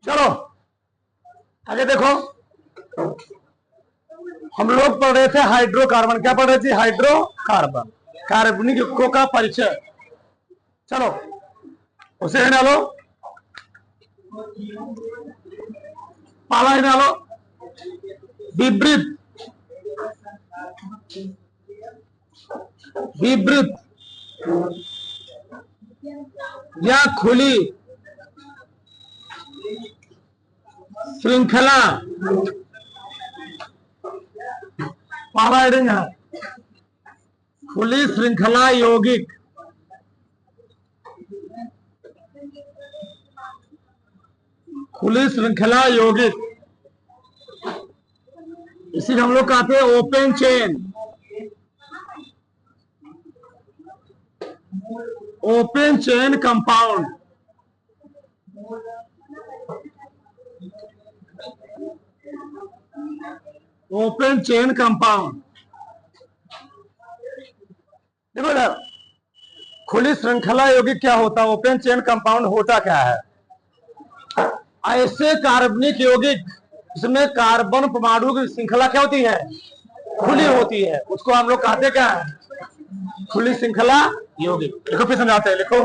चलो आगे देखो, हम लोग पढ़ रहे थे हाइड्रोकार्बन। क्या पढ़ रहे थे? हाइड्रोकार्बन, कार्बनिक युग्मों का परिचय। चलो उसे डालो, पाला डालो। विवृत, विवृत या खुली श्रृंखला, पाला है खुली श्रृंखला यौगिक, खुली श्रृंखला यौगिक, इसी हम लोग कहते हैं open chain, open chain compound. Open chain compound. देखो यार, खुली श्रृंखला यौगिक क्या होता है? ओपन चेन कंपाउंड होता क्या है? ऐसे कार्बनिक यौगिक जिसमें कार्बन परमाणु की श्रृंखला क्या होती है? खुली होती है, उसको हम लोग कहते क्या है? खुली श्रृंखला यौगिक। देखो फिर समझाते हैं, लिखो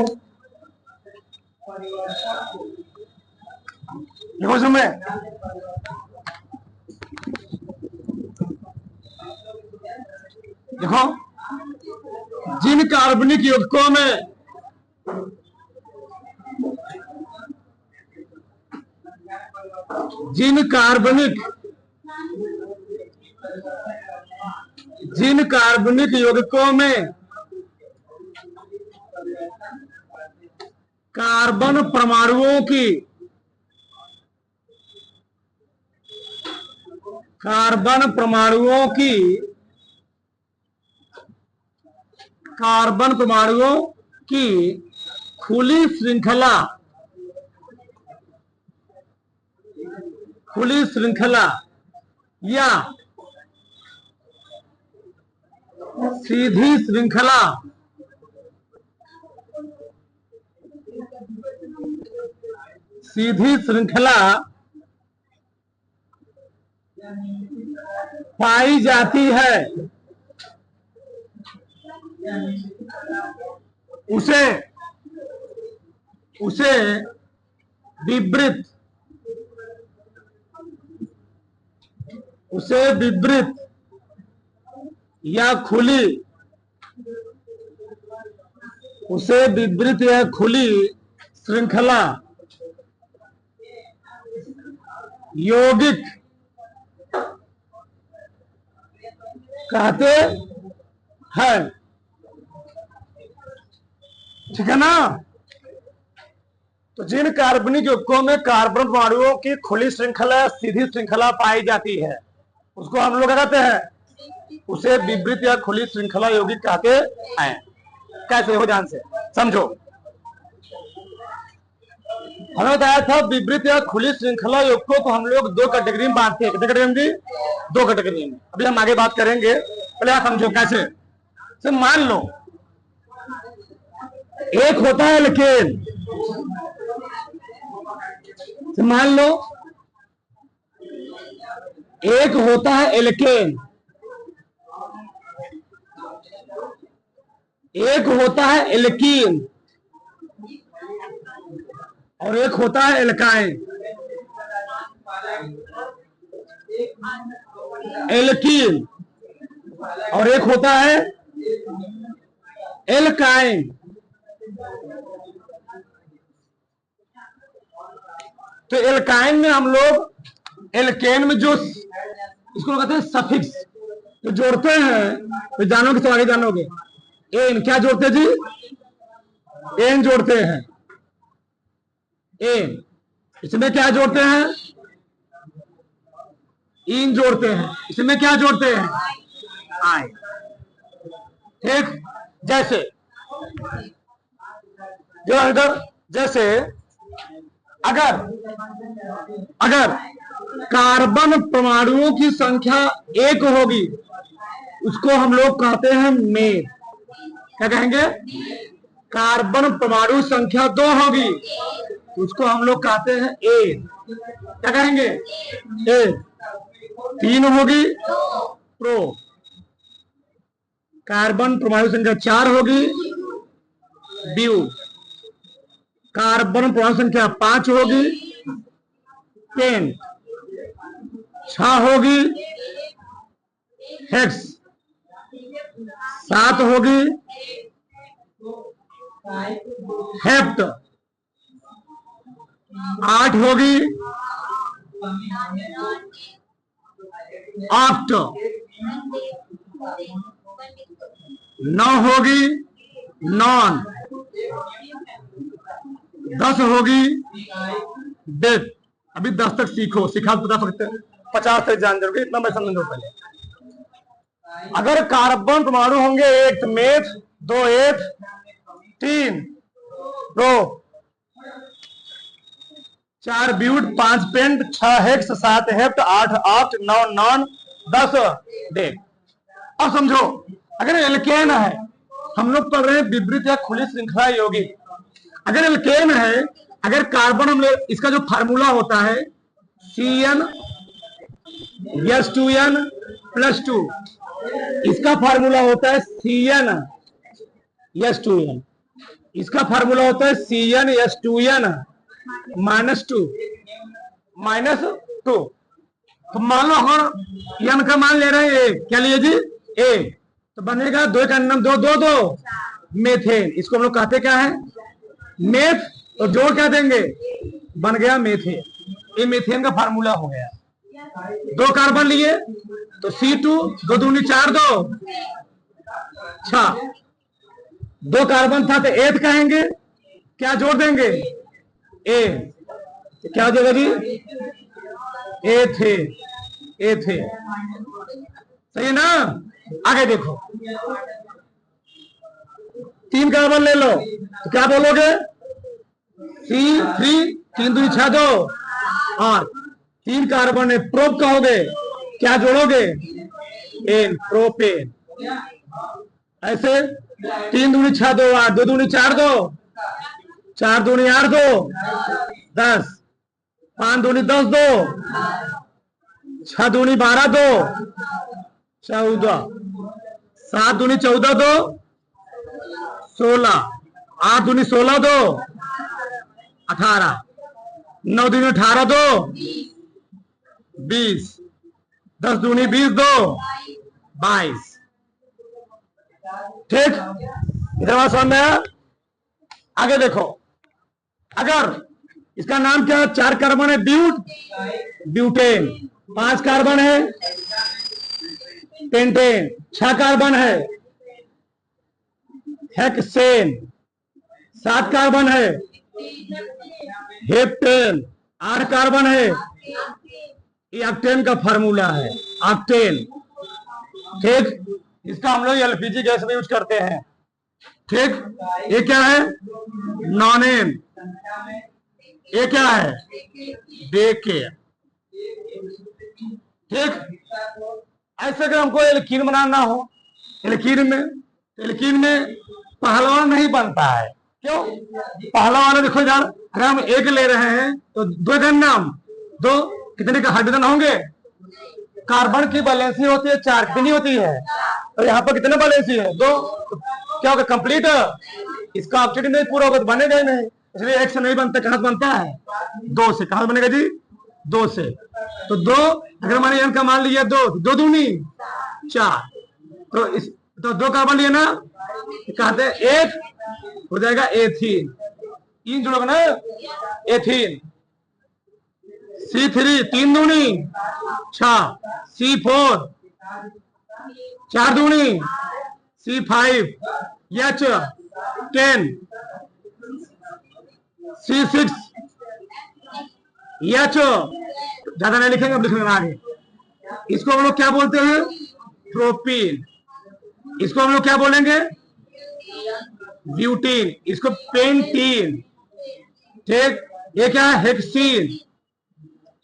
लिखो इसमें, देखो जिन कार्बनिक यौगिकों में जिन कार्बनिक यौगिकों में कार्बन परमाणुओं की खुली श्रृंखला या सीधी श्रृंखला पाई जाती है, उसे विवृत या खुली श्रृंखला यौगिक कहते हैं। ठीक है ना? तो जिन कार्बनिक यौगिकों में कार्बन परमाणुओं की खुली श्रृंखला, सीधी श्रृंखला पाई जाती है, उसको हम लोग कहते हैं, उसे विवृत या खुली श्रृंखला यौगिक कहते हैं। कैसे हो? ध्यान से समझो। हमें बताया था विवृत या खुली श्रृंखला यौगिकों को हम लोग दो कैटेगरी में बांटते हैं। कितने कैटेगरी में? दो कैटेगरी में। अभी हम आगे बात करेंगे, पहले आप समझो कैसे। तो मान लो एक होता है एल्केन, तो मान लो एक होता है एल्केन, एक होता है एल्कीन और एक होता है एल्काइन। एल्कीन और एक होता है एल्काइन। तो एल्काइन में हम लोग, एल्केन में जो इसको कहते हैं सफिक्स, तो जोड़ते हैं, तो जानोगे तो आगे जानोगे। एन क्या जोड़ते हैं जी? एन जोड़ते हैं, एन। इसमें क्या जोड़ते हैं? इन जोड़ते हैं। इसमें क्या जोड़ते हैं? आई। ठीक, जैसे जो जैसे अगर कार्बन परमाणुओं की संख्या 1 होगी, उसको हम लोग कहते हैं मेर। क्या कहेंगे? कार्बन परमाणु संख्या 2 होगी, उसको हम लोग कहते हैं ए। क्या कहेंगे? ए। 3 होगी प्रो। कार्बन परमाणु संख्या 4 होगी ब्यू। कार्बन परमाणु संख्या 5 होगी पेन। 6 होगी हेक्स। 7 होगी हेप्ट। 8 होगी ऑक्ट। 9 होगी नॉन। 10 होगी डेथ। अभी 10 तक सीखो, सिखा बता सकते हैं, 50 तक जान जाओगे, इतना मैं समझ लो पहले। अगर कार्बन परमाणु होंगे 1 meth, 2 eth, 3 pro, 4 but, 5 pent, 6 hex, 7 hept, 8 oct, 9 non, 10 डेथ। अब समझो, अगर एल्केन है, हम लोग पढ़ रहे हैं विपरीत या खुली श्रृंखला यौगिक। अगर एल्केन है, अगर कार्बन हम लोग, इसका जो फार्मूला होता है CnS2n+2, इसका फार्मूला होता है CnS2n, इसका फार्मूला होता है CnS2n-2 -2। तो मान लो हम n का मान ले रहे हैं ए, क्या लिए जी? ए। तो बनेगा 2 का नाम 2 2 2 मेथेन। इसको हम लोग कहते क्या है? मेथ। तो जोड़ क्या देंगे? बन गया मेथेन। ये मेथेन का फार्मूला हो गया। 2 कार्बन लिए तो C2, 2 दूनी 4 2 6। 2 कार्बन था तो एथ कहेंगे, क्या जोड़ देंगे? ए। तो क्या हो जाएगा जी? एथे। एथे। सही है ना? आगे देखो, 3 कार्बन ले लो तो क्या बोलोगे? C3, 3 दूनी 6 2 और 3 कार्बन है, प्रोप कहोगे, क्या जोड़ोगे? N, propane. ऐसे 3 दूनी 6 2 8, 2 दूनी 4 2, 4 दूनी 8 2 10, 5 दूनी 10 2, 6 दूनी 12 2 14, 7 दूनी 14 2 16, 8 दूनी 16 2 18, 9 दूनी 18 2 20, 10 दूनी 20 2 22। ठीक, इधर बात समझ में आया? आगे देखो, अगर इसका नाम क्या है? 4 कार्बन है ब्यूटेन, 5 कार्बन है पेंटेन, 6 कार्बन है हेक्सेन, 7 कार्बन है हेप्टेन, 8 कार्बन है, ये ऑक्टेन का फार्मूला है, ऑक्टेन। ठीक, इसका हम लोग एलपीजी गैस में यूज करते हैं। ठीक, ये क्या है? नॉनेन। ये क्या है? डेकेन। ठीक, ऐसे अगर हमको एल्कीन बनाना हो, एल्कीन में पहलवान नहीं बनता है। क्यों? पहलवान देखो यार, अगर हम 1 ले रहे हैं तो 2 का नाम 2, कितने का हाइड्रोजन होंगे? कार्बन की बैलेंसी होती है 4, कितनी होती है? तो यहाँ पर कितने बैलेंसी है? 2। तो क्या होगा? कंप्लीट। इसका ऑक्सीजन नहीं पूरा होगा तो बनेगा ही नहीं, इसलिए 1 से नहीं बनता। कहां से बनता है? 2 से। कहां बनेगा जी? 2 से। तो 2, अगर मैंने n का मान लिया 2, 2 दूनी 4, तो इस तो 2 कार्बन लिया ना, कहते हैं 1 हो जाएगा एथीन। इन जुड़ोगे ना, एथीन। C3, 3 दूनी 6, C4, 4 दूनी C5, H10, C6, H, ज्यादा नहीं लिखेंगे, अब लिख लेना आगे। इसको हम लोग क्या बोलते हैं? प्रोपीन। इसको हम लोग क्या बोलेंगे? ब्यूटीन। इसको पेंटीन। ठीक, ये क्या है? हेक्सीन।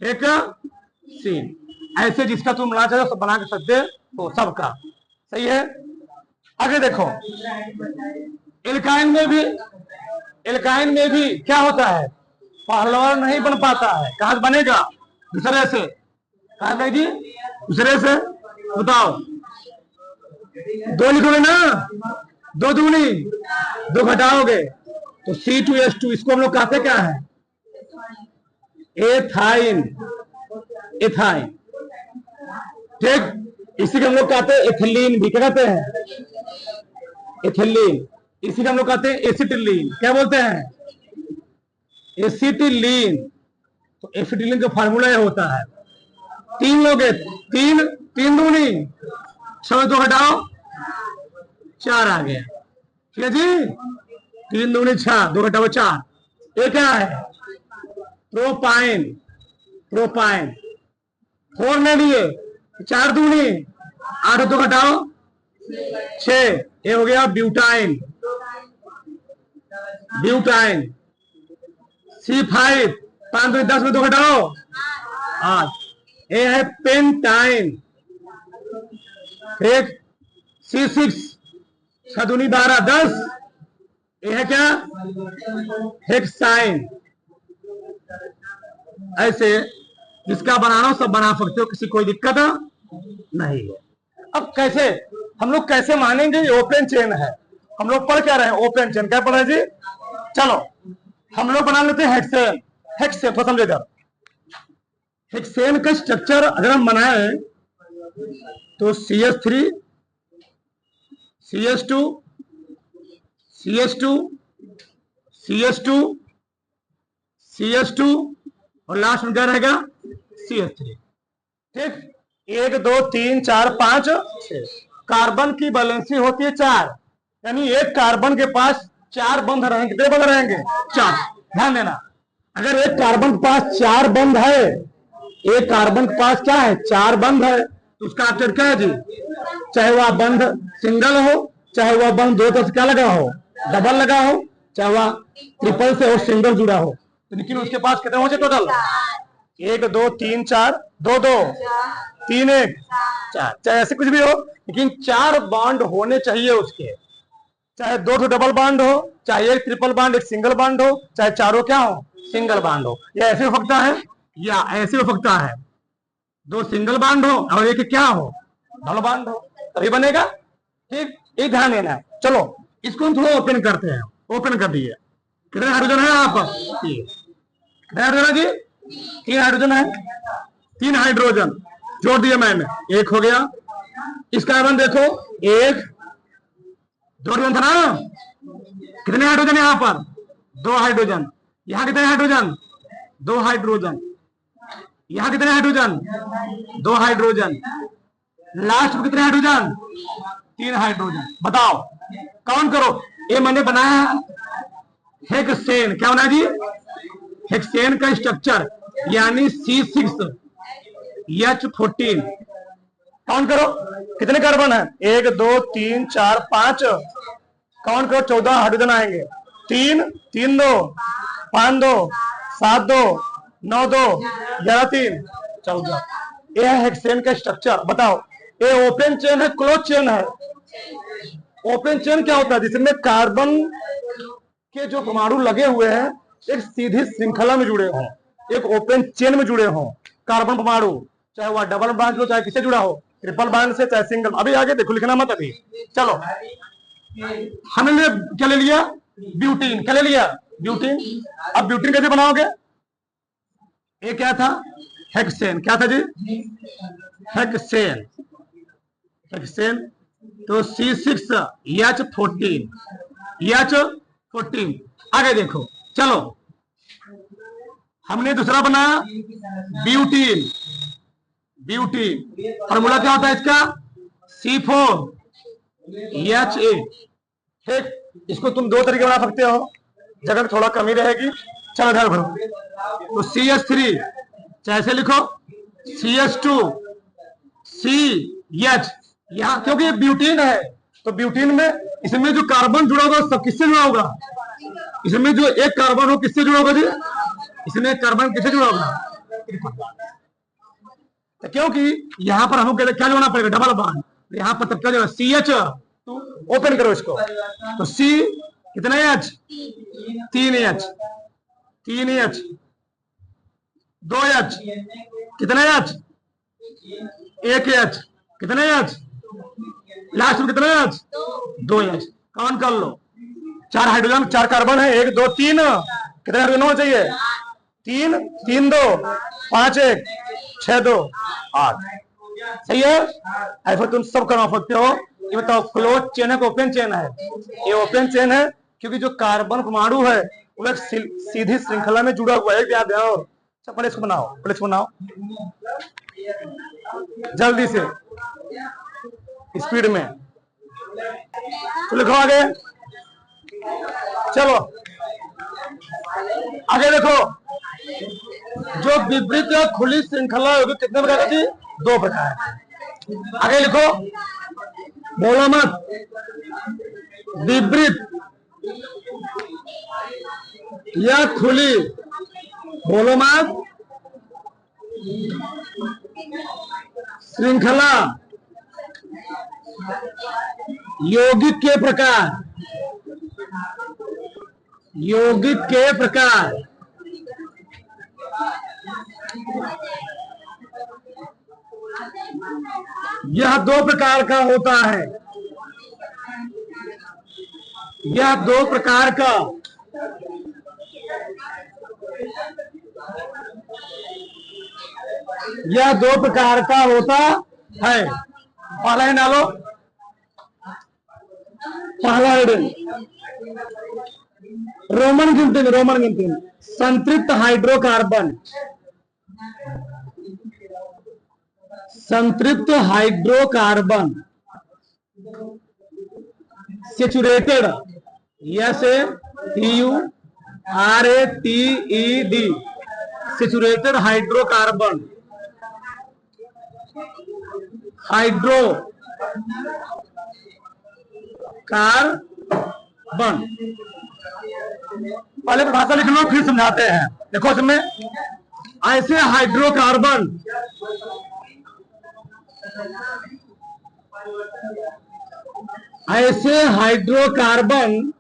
हेक्सीन। ऐसे जिसका तुम बना चाहो सब बना के सकते हो, सबका। सही है? आगे देखो, एल्काइन में भी क्या होता है? पहलवान नहीं बन पाता है, कहां से बनेगा? दूसरे से। कहा जी? दूसरे से। बताओ, दो लिखोगे ना, दो दूनी, दो घटाओगे तो C2H2, इसको हम लोग कहते क्या है? एथाइन। एथाइन, ठीक। इसी को हम लोग कहते हैं एथिलीन भी। क्या कहते हैं? एथिलीन। इसी को हम लोग कहते हैं एसिटिलीन। क्या बोलते हैं? एसिटिलीन। तो एसिटिलीन का फार्मूला यह होता है, तीन लोग, तीन, तीन दूनी, 6 दो घटाओ 4 आ गया। ठीक है जी? 3 दूनी 6, 2 घटाओ 4। ये क्या है? प्रोपाइन। प्रोपाइन। 4 ले लिए, 4 दूनी 8, 2 घटाओ 6, ये हो गया ब्यूटाइन। ब्यूटाइन। C5, 5 2 10 में 2 घटाओ 8, ये है पेंटाइन। ठीक। C6, 6 दूनी 12 10, ये है क्या? हेक्साइन। ऐसे जिसका बनाना हो सब बना सकते हो, किसी कोई दिक्कत नहीं है। अब कैसे हम लोग कैसे मानेंगे ये ओपन चेन है? हम लोग पढ़ क्या रहे हैं? Open chain. क्या पढ़ रहे हैं जी? चलो हम लोग बना लेते हैं हेक्सेन। हेक्सेन तो समझे इधर, हेक्सेन का स्ट्रक्चर अगर हम बनाए तो CH3, CH2, CH2, CH2, CH2 और लास्ट में क्या रहेगा? CH3। ठीक। 1 2 3 4 5 6 कार्बन की वैलेंसी होती है 4, यानी एक कार्बन के पास 4 बंध रहेंगे। कितने बंध रहेंगे? 4। ध्यान देना, अगर एक कार्बन के पास 4 बंध है, एक कार्बन के पास क्या है? 4 बंध है, तो उसका आंसर क्या है जी? चाहे वह बंध सिंगल हो, चाहे वह बंध 2 तरफ से क्या लगा हो? डबल लगा हो, चाहे वह ट्रिपल से और सिंगल जुड़ा हो, लेकिन उसके पास कितने हो जाए टोटल? 1 2 3 4, 2 2 3 1 4, चाहे ऐसे कुछ भी हो, लेकिन 4 बॉन्ड होने चाहिए उसके। चाहे 2 डबल बॉन्ड हो, चाहे एक ट्रिपल बॉन्ड, एक सिंगल बॉन्ड हो, चाहे चारों क्या हो? सिंगल बॉन्ड हो। या ऐसे हो सकता है या ऐसे हो सकता है, 2 सिंगल बॉन्ड हो और एक क्या हो? डबल बॉन्ड हो, तभी बनेगा। ठीक, ये ध्यान देना है। चलो इसको हम थोड़ा ओपन करते हैं। ओपन कर दिए। कितने हाइड्रोजन है यहाँ पर? 3। कितने हाइड्रोजन जी? 3 हाइड्रोजन है। 3 हाइड्रोजन जोड़ दिया मैंने, 1 हो गया। इसका कार्बन देखो, 1 जोड़ दिया था ना। कितने हाइड्रोजन यहाँ पर? 2 हाइड्रोजन। यहाँ कितने हाइड्रोजन? 2 हाइड्रोजन। यहाँ कितने हाइड्रोजन? 2 हाइड्रोजन। लास्ट में कितने हाइड्रोजन? 3 हाइड्रोजन। बताओ, काउंट करो। ये मैंने बनाया हेक्सेन। क्या बना जी? हेक्सेन का स्ट्रक्चर, यानी C6H14। काउंट करो कितने कार्बन है? 1 2 3 4 5, काउंट करो 14 हाइड्रोजन आएंगे। 3 3 2 5 2 7 2 9 2 11 3 14। ये है हेक्सेन का स्ट्रक्चर। बताओ, ये ओपन चेन है, क्लोज चेन है? ओपन चेन क्या होता है? जिसमें कार्बन के जो परमाणु लगे हुए हैं एक सीधी श्रृंखला में जुड़े हों, एक ओपन चेन में जुड़े हों कार्बन परमाणु, चाहे वह डबल बॉन्ड हो, चाहे किससे जुड़ा हो, ट्रिपल बॉन्ड से, चाहे सिंगल। अभी आगे देखो, लिखना मत अभी। चलो हमने क्या ले लिया? ब्यूटीन। क्या ले लिया? ब्यूटीन। अब ब्यूटीन कैसे बनाओगे? ये क्या था? हेक्सेन। क्या था जी? हेक्सेन। हेक्सेन। तो C6H14। H14। आगे देखो, चलो हमने दूसरा बनाया ब्यूटीन। ब्यूटीन फॉर्मूला क्या होता है इसका? C4H8। ठीक, इसको तुम 2 तरीके बना सकते हो, जगह थोड़ा कमी रहेगी। चलो ध्यान भरो। तो CH3 ऐसे लिखो, CH2 CH। यहाँ क्योंकि ये ब्यूटीन है, तो ब्यूटीन में इसमें जो कार्बन जुड़ा होगा सब किससे जुड़ा होगा? इसमें जो एक कार्बन हो किससे जुड़ा होगा जी? इसमें कार्बन किससे जुड़ा होगा? तो क्योंकि यहाँ पर हमको क्या जोड़ना पड़ेगा? Double bond. यहाँ पर तब क्या जोड़ा? CH। ओपन करो इसको, तो C कितना H? 3H। 3 H, 2 H, कितने H, 1 H, कितने H, लास्ट में कितने H, 2 H। काउंट कर लो, 4 हाइड्रोजन 4 कार्बन है, 1 2 3, कितने हाइड्रोजन होना चाहिए, 3 3 2 5 1 6 2 8। सही है। ऐसा तुम सब करवा सकते हो। ये बताओ क्लोज चेन है कि ओपन चेन है? ये ओपन चेन है, क्योंकि जो कार्बन परमाणु है वो एक सीधी श्रृंखला में जुड़ा हुआ है। याद है? और प्लेस बनाओ, प्लेस बनाओ जल्दी से, स्पीड में। तो लिखो आगे, चलो आगे देखो। जो विपरीत खुली श्रृंखला होगी कितने प्रकार की? 2 प्रकार। आगे लिखो, बोलो मत। विपरीत या खुली, बोलो मत। श्रृंखला यौगिक के प्रकार, यौगिक के प्रकार। यह 2 प्रकार का होता है। यह 2 प्रकार का, यह 2 प्रकार का होता है। पहला है डालो, पहला है रोमन गिनती में, रोमन गिनती में संतृप्त हाइड्रोकार्बन, संतृप्त hydrocarbon saturated, SATURATED, saturated hydrocarbon, hydro carbon. पहले भाषा लिख लो, फिर समझाते हैं। देखो इसमें ऐसे हाइड्रोकार्बन, ऐसे हाइड्रोकार्बन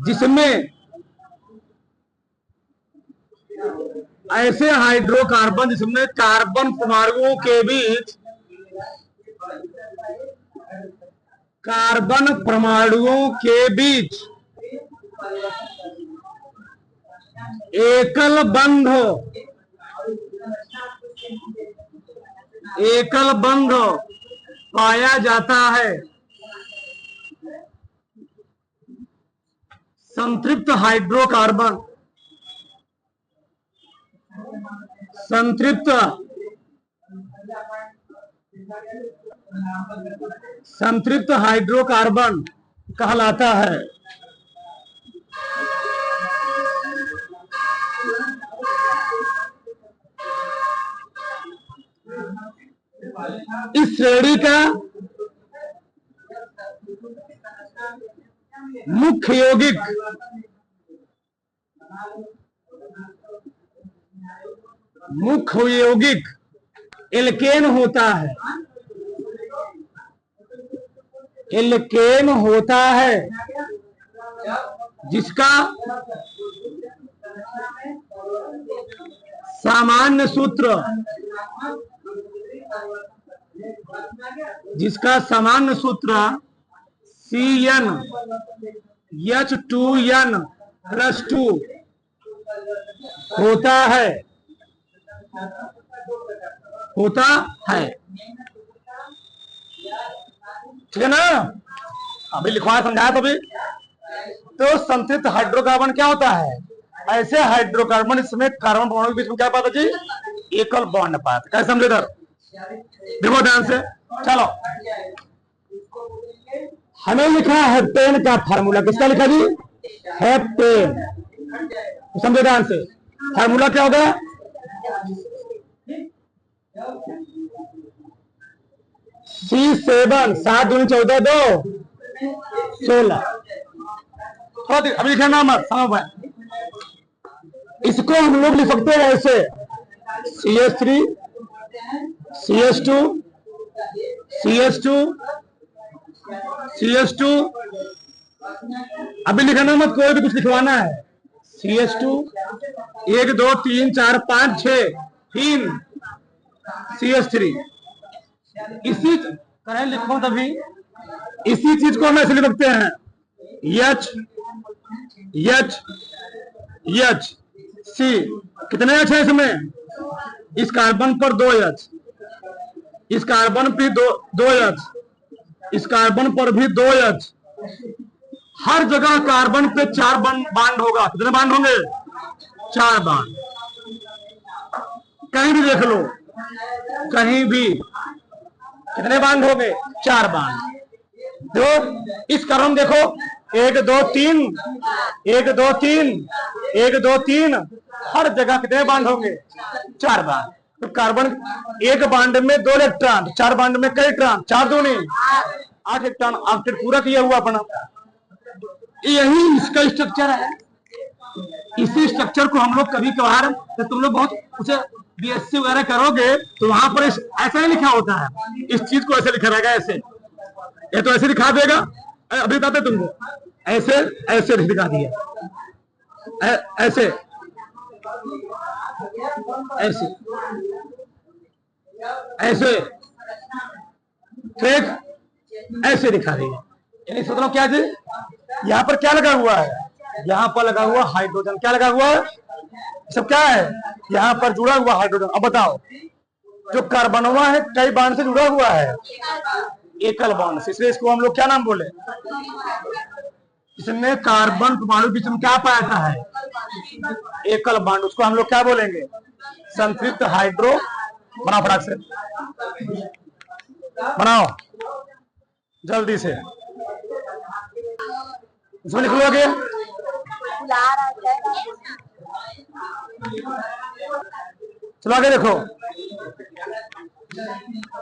जिसमें, ऐसे हाइड्रोकार्बन जिसमें कार्बन परमाणुओं के बीच, कार्बन परमाणुओं के बीच एकल बंध, एकल बंध पाया जाता है। संतृप्त हाइड्रोकार्बन, संतृप्त, संतृप्त हाइड्रोकार्बन कहलाता है। इस श्रेणी का मुख्य यौगिक एल्केन होता है। एल्केन होता है जिसका सामान्य सूत्र, जिसका सामान्य सूत्र CnH2n+2 होता है, होता है। ठीक है ना? अभी लिखवाया, समझाया तो भी। तो संतृप्त हाइड्रोकार्बन क्या होता है? ऐसे हाइड्रोकार्बन इसमें कार्बन परमाणु के बीच में क्या पाता जी? एकल बॉन्ड पाता। क्या समझे इधर? देखो ध्यान से, चलो। हमें लिखा है हेप्टेन का फार्मूला। किसका लिखा जी? हेप्टेन। समझे ध्यान से, फार्मूला क्या होगा? C7 7 दूनी 14 2 16। अभी लिखा नाम समझ। इसको हम लोग लिख सकते हैं ऐसे CH3 CH2 CH2 CH2 अभी लिखना मत, कोई भी कुछ लिखवाना है। CH2 1 2 3 4 5 6 3 CH3। इसी करें लिखो तभी, इसी चीज को हम ऐसे लिख सकते हैं H H H C। कितने H है इसमें? इस कार्बन पर 2 H, इस कार्बन पर दो H, इस कार्बन पर भी 2 H। हर जगह कार्बन पे 4 बांड होगा। कितने बांड होंगे? 4 बांड। कहीं भी देख लो, कहीं भी कितने बांड होंगे? 4 बांड। तो इस क्रम देखो, 1 2 3 1 2 3 1 2 3, हर जगह कितने बांड होंगे? 4 बांड। तो कार्बन एक बांड में 2 इलेक्ट्रॉन, 4 बांड में कई इलेक्ट्रॉन? 4 दूनी 8 इलेक्ट्रॉन। ऑक्टेट पूरा किया हुआ अपना। यही इसका स्ट्रक्चर है। इसी स्ट्रक्चर को हम लोग कभी कभार, तो तुम लोग बहुत उसे BSc वगैरह करोगे तो वहां पर ऐसा ही लिखा होता है। इस चीज को ऐसे लिखा रहेगा, ऐसे। ये तो ऐसे दिखा देगा, अभी बताते तुमको। ऐसे ऐसे दिखा दिया, ऐसे ऐसे ऐसे, ठीक ऐसे दिखा दिया। यानी सोच लो क्या जी, यहाँ पर क्या लगा हुआ है? यहाँ पर लगा हुआ हाइड्रोजन। क्या लगा हुआ है? सब क्या है? यहाँ पर जुड़ा हुआ हाइड्रोजन। अब बताओ, जो कार्बनवा है कई बांड से जुड़ा हुआ है, एकल बांड से, इसलिए इसको हम लोग क्या नाम बोले? इसमें कार्बन परमाणु बीच में क्या पाया है? एकल बांड। उसको हम लोग क्या बोलेंगे? संतृप्त हाइड्रो। बनाओ फटाक से, बनाओ जल्दी से। इसमें लिख लोगे, चलो आगे देखो।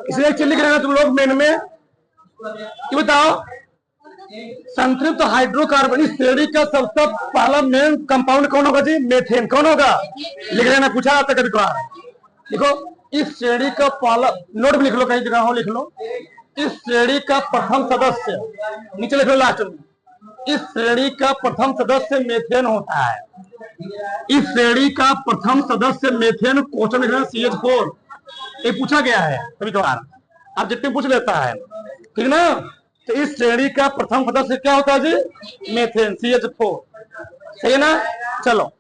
इसलिए एक चीज लिख रहे तुम लोग मेन में, कि बताओ संतृप्त हाइड्रोकार्बन इस श्रेणी का सबसे पहला मेन कंपाउंड कौन होगा जी? मेथेन। कौन होगा? लिख लेना, पूछा जाता कभी कभार। देखो, इस श्रेणी का पहला, नोट भी लिख लो, कहीं जगह हो लिख लो। इस श्रेणी का प्रथम सदस्य, नीचे लिख लो लास्ट में, इस श्रेणी का प्रथम सदस्य मेथेन होता है। इस श्रेणी का प्रथम सदस्य मेथेन। क्वेश्चन लिखना CH4, ये पूछा गया है कभी कभार, आप जितने पूछ लेता है, ठीक ना। तो इस श्रेणी का प्रथम सदस्य क्या होता है जी? Methane, CH4। सही है ना? चलो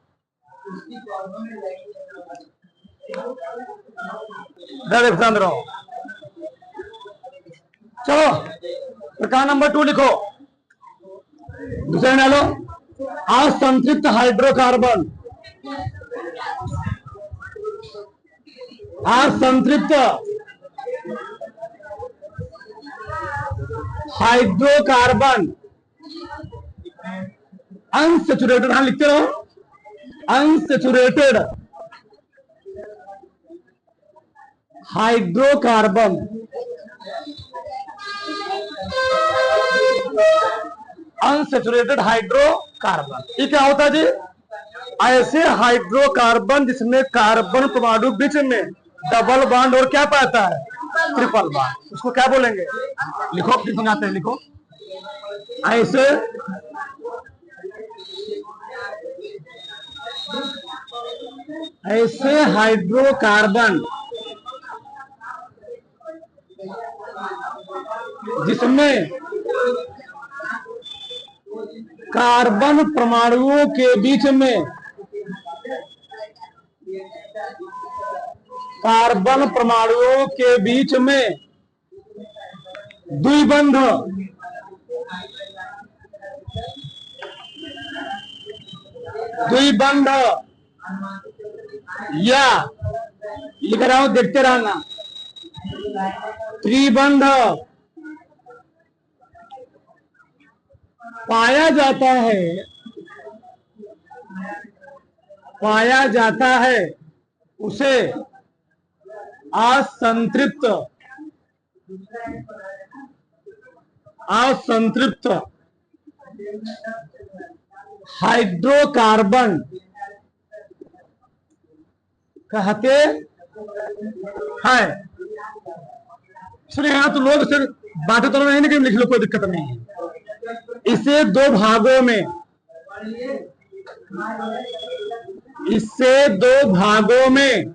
ध्यान रहो। चलो प्रकार नंबर 2 लिखो, दूसरा डालो। असंतृप्त हाइड्रोकार्बन, असंतृप्त हाइड्रोकार्बन अनसैचुरेटेड, हाँ लिखते रहो, अनसैचुरेटेड हाइड्रोकार्बन। अनसैचुरेटेड हाइड्रोकार्बन, ये क्या होता है जी? ऐसे हाइड्रोकार्बन जिसमें कार्बन परमाणु बीच में डबल बॉन्ड और क्या पाता है? Triple bond. उसको क्या बोलेंगे? लिखो, समझाते हैं, लिखो। ऐसे हाइड्रोकार्बन जिसमें कार्बन परमाणुओं के बीच में, कार्बन परमाणुओं के बीच में द्विबंध, द्विबंध या लिख रहा हूं, देखते रहना, त्रिबंध पाया जाता है, उसे असंतृप्त हाइड्रोकार्बन कहते हैं। सुनिए, यहां तो लोग सिर्फ बातें तो नहीं, लेकिन लिख लो, कोई दिक्कत नहीं है। इसे दो भागों में, इससे दो भागों में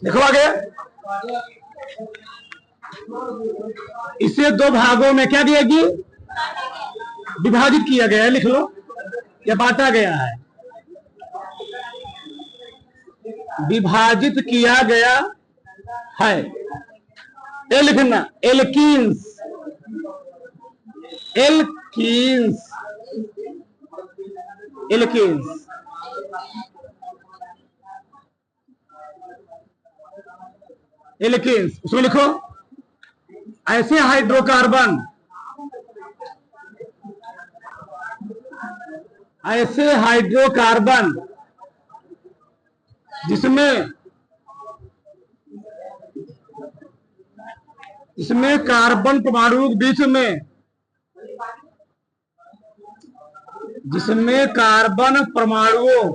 देखो आगे, इसे दो भागों में क्या दिया गया, विभाजित किया गया है, लिख लो, या बांटा गया है, विभाजित किया गया है। ये लिखना, एल्कीन्स, एल्कीन्स, एल्कीन्स। एल्कीन्स उसमें लिखो, ऐसे हाइड्रोकार्बन, ऐसे हाइड्रोकार्बन जिसमें इसमें कार्बन परमाणु के बीच में, जिसमें कार्बन परमाणुओं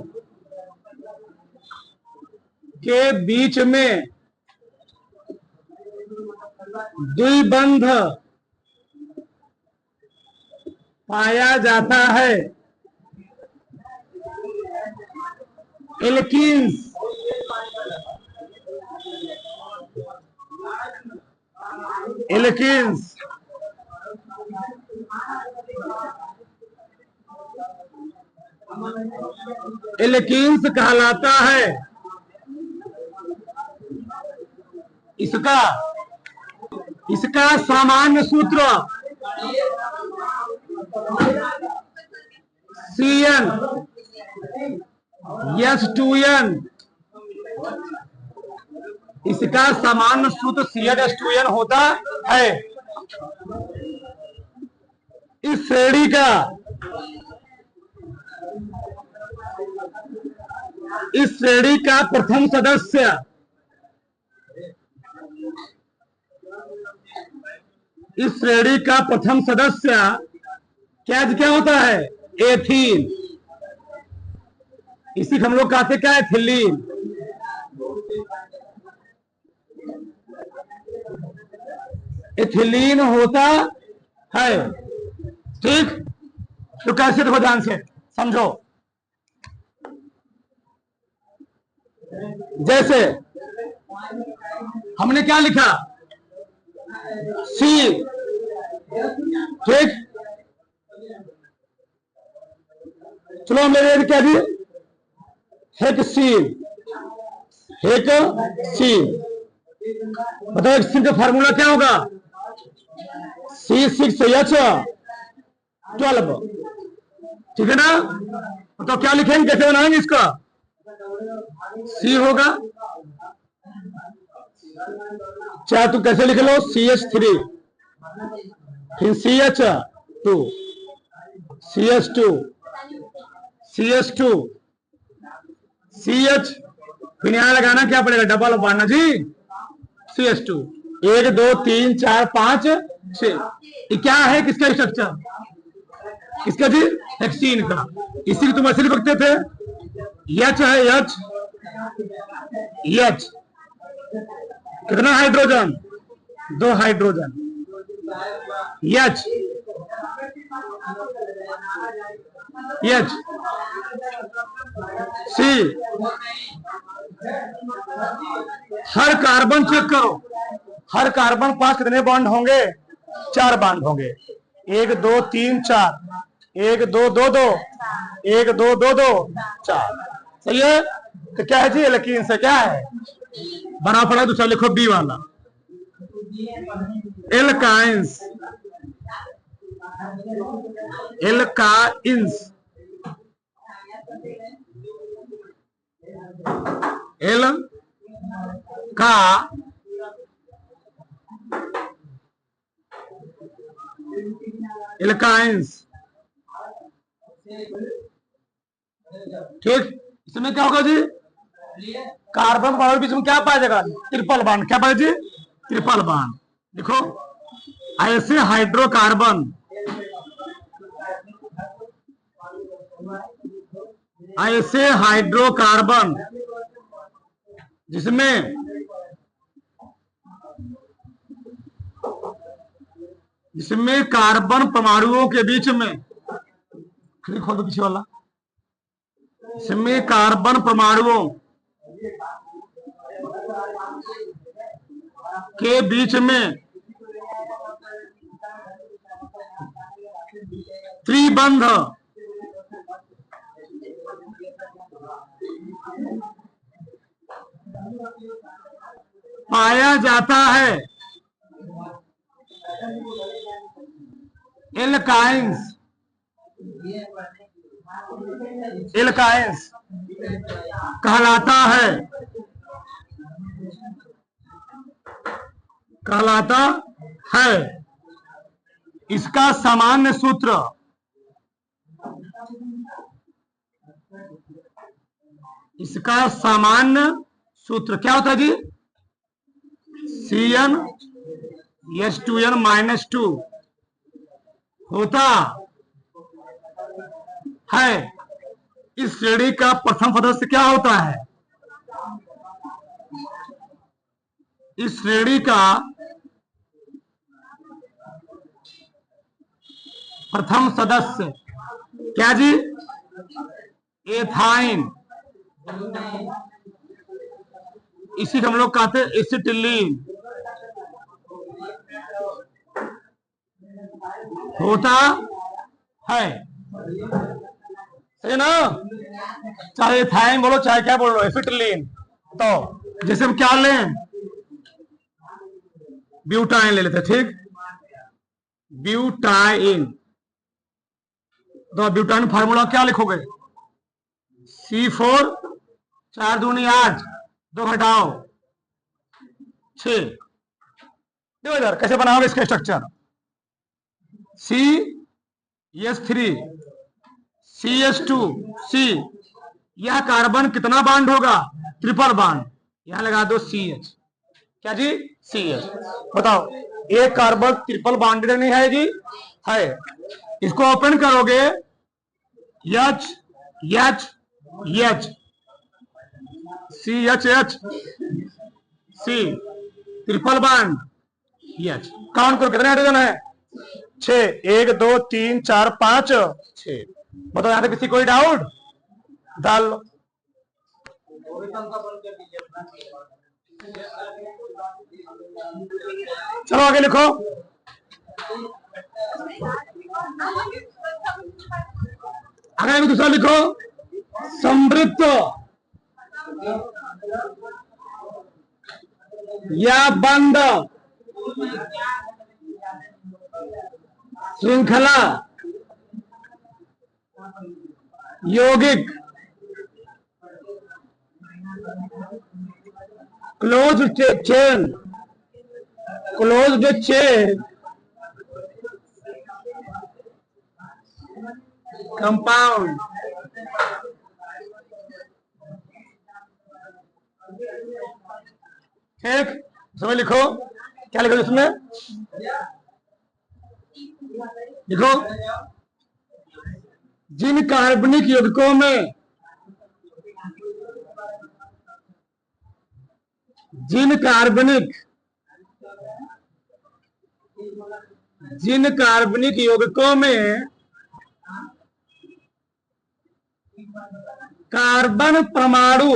के बीच में द्विबंध पाया जाता है, एल्कीन्स, एल्कीन्स। एल्कीन्स कहलाता है। इसका इसका सामान्य सूत्र CN H2N, इसका सामान्य सूत्र CN होता है। इस श्रेणी का, इस श्रेणी का प्रथम सदस्य, इस श्रेणी का प्रथम सदस्य क्या होता है, एथीन। इसी को हम लोग कहते क्या है, एथिलीन। एथिलीन होता है, ठीक। तो कैसे, देखो ध्यान से समझो, जैसे हमने क्या लिखा, सी, ठीक। चलो मेरे क्या दी, हेक्सीन, हेक्सीन। बताओ हेक्सीन का फार्मूला क्या होगा, C6H12, ठीक है ना। तो क्या लिखेंगे, कैसे बनाएंगे इसका, C होगा, चाहे तो कैसे लिख लो, CH3, फिर CH2, CH2, CH2, CH, फिर यहां लगाना क्या पड़ेगा, डबल बांधना जी, CH2। 1 2 3 4 5 6, ये क्या है, किसका स्ट्रक्चर, किसका जी, हेक्सीन का। इसी तुम ऐसे लिख सकते थे, H है, H, H कितना hydrogen, 2 hydrogen, H, H, C। हर कार्बन चेक करो, हर कार्बन पास कितने बॉन्ड होंगे, 4 बॉन्ड होंगे, 1 2 3 4, 1 2 2 2, 1 2 2 2 4, सही है। तो क्या है जी, एल्कीन से क्या है, बना पड़ा, दूसरा लिखो बी वाला, एल्काइंस, एल्काइंस, एल का एल्काइंस, ठीक। इसमें क्या होगा जी, कार्बन परमाणु बीच में क्या पाया जाएगा, ट्रिपल बॉन्ड, क्या पाया जी, ट्रिपल बॉन्ड। देखो ऐसे हाइड्रोकार्बन, ऐसे हाइड्रोकार्बन जिसमें कार्बन परमाणुओं के बीच में, खोल दो पीछे वाला, इसमें कार्बन परमाणुओं के बीच में त्रिबंध पाया जाता है। एल्काइंस कहलाता है। इसका सामान्य सूत्र क्या होता है जी? CnH2n-2 होता है। इस श्रेणी का प्रथम सदस्य क्या होता है? इस श्रेणी का प्रथम सदस्य क्या जी? एथाइन। इसी को हम लोग कहते हैं एसिटिलीन। होता है, सही ना? चाहे एथाइन बोलो चाहे क्या बोलो, एसिटिलीन। तो जैसे हम क्या लें, ब्यूटाइन ले लेते, ठीक? ब्यूटाइन। तो ब्यूटाइन फार्मूला क्या लिखोगे? C4 4 दूनी 8, 2 घटाओ 6। देखो इधर कैसे बनाओगे इसका स्ट्रक्चर। CH3 CH2 C, यह कार्बन कितना बांड होगा? Triple bond. यहां लगा दो CH। क्या जी? CH। बताओ, एक कार्बन ट्रिपल बांडेड नहीं है जी? है। इसको ओपन करोगे, H H H CH C, triple bond H। Count करो कितने हाइड्रोजन है? 6। 1 2 3 4 5 6। बताओ यहां तक किसी कोई डाउट? डाल लो। चलो आगे लिखो। आगे दूसरा लिखो, समृद्ध या बंद श्रृंखला यौगिक क्लोज्ड चेन कंपाउंड। ठीक, समझ लिखो। क्या लिखो इसमें? लिखो, जिन कार्बनिक यौगिकों में कार्बन परमाणु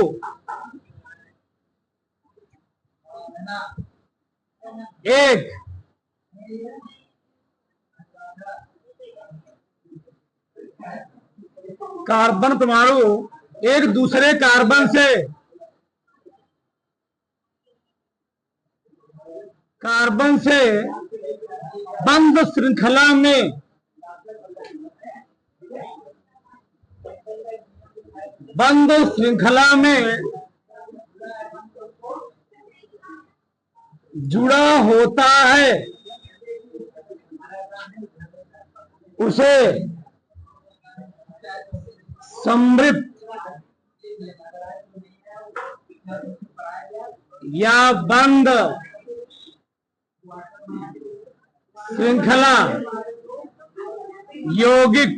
एक दूसरे कार्बन से बंद श्रृंखला में जुड़ा होता है, उसे समृद्ध या बंद श्रृंखला यौगिक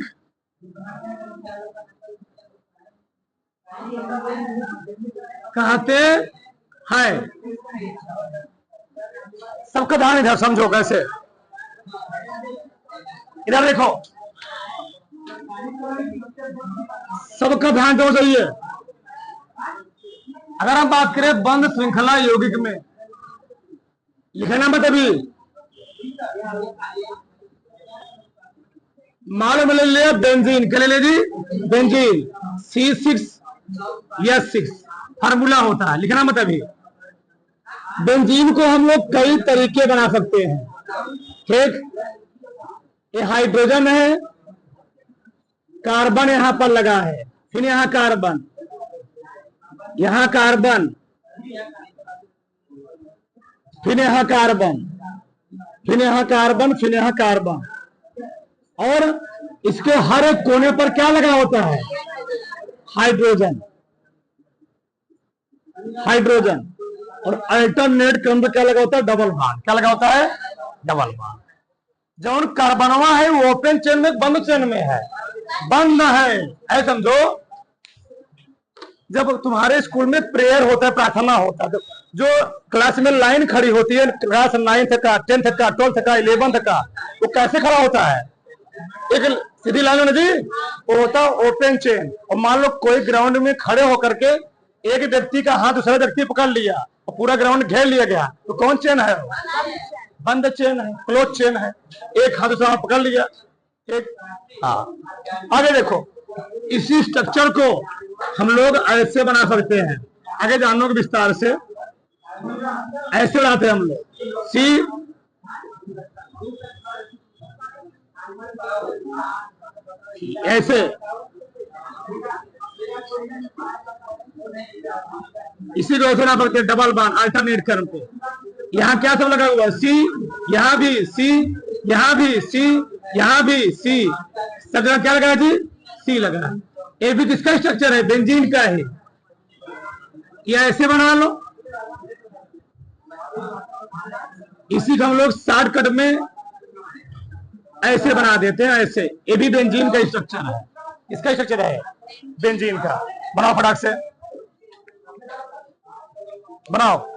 कहते है। सबका ध्यान इधर समझो कैसे, इधर देखो, सबका ध्यान दो चाहिए। अगर हम बात करें बंद श्रृंखला यौगिक में, लिखना मत अभी, मान में ले लिया बेंजीन, क्या ले लिया जी, बेंजीन, C6H6 फार्मूला होता है, लिखना मत अभी। बेंजीन को हम लोग कई तरीके बना सकते हैं, ठीक। ये हाइड्रोजन है, कार्बन यहां पर लगा है, फिर यहां कार्बन, यहां कार्बन, फिर यहां कार्बन, फिर यहां कार्बन, फिर यहां कार्बन, और इसके हर एक कोने पर क्या लगा होता है, हाइड्रोजन, हाइड्रोजन। और अल्टरनेट क्रम पर क्या लगा होता है, डबल बॉन्ड, क्या लगा होता है, डबल बॉन्ड। जो कार्बनवा है वो ओपन चेन में, बंद चेन में है, बंद है, ऐसा समझो। जब तुम्हारे स्कूल में प्रेयर होता है, प्रार्थना होता है, तो जो क्लास में लाइन खड़ी होती है, क्लास 9th का, 10th का, 12th का, 11th का, वो कैसे खड़ा होता है, एक सीधी लाइन में जी, वो होता है ओपन चेन। और मान लो कोई ग्राउंड में खड़े होकर के एक व्यक्ति का हाथ दूसरे व्यक्ति पकड़ लिया और पूरा ग्राउंड घेर लिया गया, तो कौन चेन है, बंद चेन है, क्लोज चेन है। एक हाथ दूसरा पकड़ लिया, एक, हाँ। आगे देखो, इसी स्ट्रक्चर को हम लोग ऐसे बना सकते हैं, आगे जानो के विस्तार से। ऐसे बनाते हैं हम लोग, सी, ऐसे, इसी को ऐसे ना सकते हैं, डबल बॉन्ड अल्टरनेट क्रम पे। यहाँ क्या सब लगा हुआ है, सी, यहाँ भी सी, यहाँ भी सी, यहाँ भी सी, सब जगह क्या लगा जी, सी लगा। ये भी किसका स्ट्रक्चर है, बेंजीन का है। या ऐसे बना लो, इसी को हम लोग शॉर्टकट में ऐसे बना देते हैं, ऐसे। ये भी बेंजीन का स्ट्रक्चर है, इसका स्ट्रक्चर है बेंजीन का। बनाओ फटाक से, बनाओ।